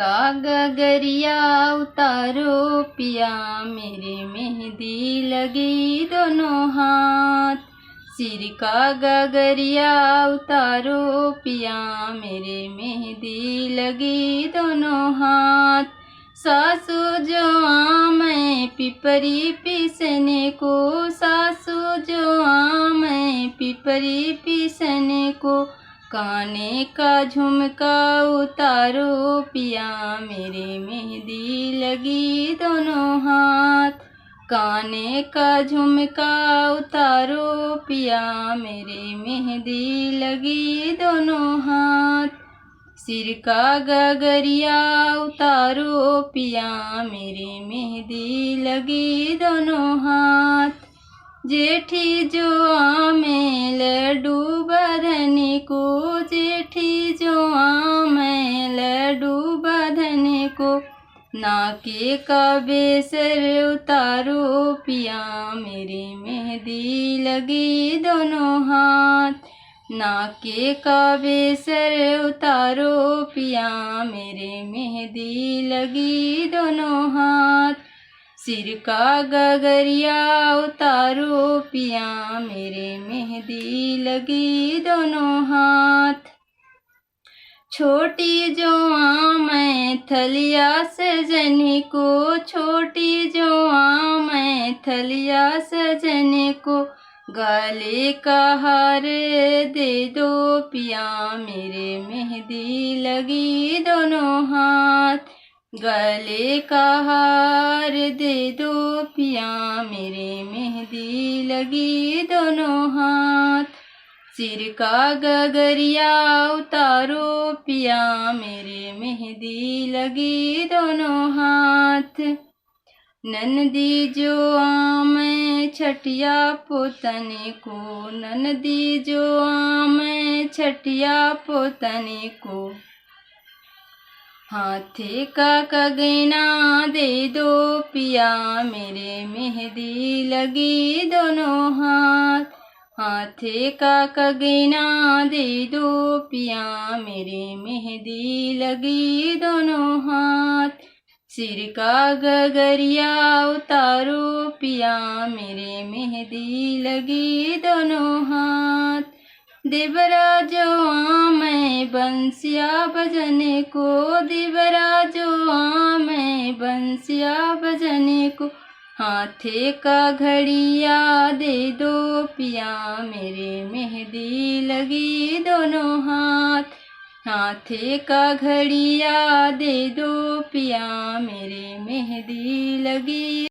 का गगरिया उतारो पिया, मेरे मेहंदी लगी दोनों हाथ। सिर का गगरिया उतारो पिया, मेरे मेहंदी लगी दोनों हाथ। सासू जो आमै पिपरी पीसने को, सासू जो आमै पिपरी पीसने को। काने का झुमका उतारो पिया, मेरे मेहंदी लगी दोनों हाथ। काने का झुमका उतारो पिया, मेरे मेहंदी लगी दोनों हाथ। सिर का गगरिया उतारो पिया, मेरे मेहंदी लगी दोनों हाथ। जेठी जो आमै लड्डू बधने को, जेठी जो आमै लड्डू बधने को। नाके का बेसर उतारो पिया, मेरे मेहंदी लगी दोनों हाथ। नाके का बेसर उतारो पिया, मेरे मेहंदी लगी दोनों हाथ। सिर का गगरिया उतारो पिया, मेरे मेहंदी लगी दोनों हाथ। छोटी जो आमै थलिया सजने को, छोटी जो आमै थलिया सजने को। गले का हार दे दो पिया, मेरे मेहंदी लगी दोनों हाथ। गले का हार दे दो पिया, मेरे मेहंदी लगी दोनों हाथ। सिर का गगरिया उतारो पिया, मेरे मेहंदी लगी दोनों हाथ। ननदी जो आमै छठिया पोतने को, ननदी जो आमै छठिया पोतने को। हाथे का कंगना दे दो पिया, मेरे मेहंदी लगी दोनों हाथ। हाथे का कंगना दे दो पिया, मेरे मेहंदी लगी दोनों हाथ। सिर का गगरिया उतारो पिया, मेरे मेहंदी लगी दोनों हाथ। देवरा जो आमै बंसिया बजने को, देवरा जो आमै बंसिया बजने को। हाथे का घड़िया दे दो पिया, मेरे मेहंदी लगी दोनों हाथ। हाथे का घड़िया दे दो पिया, मेरे मेहंदी लगी।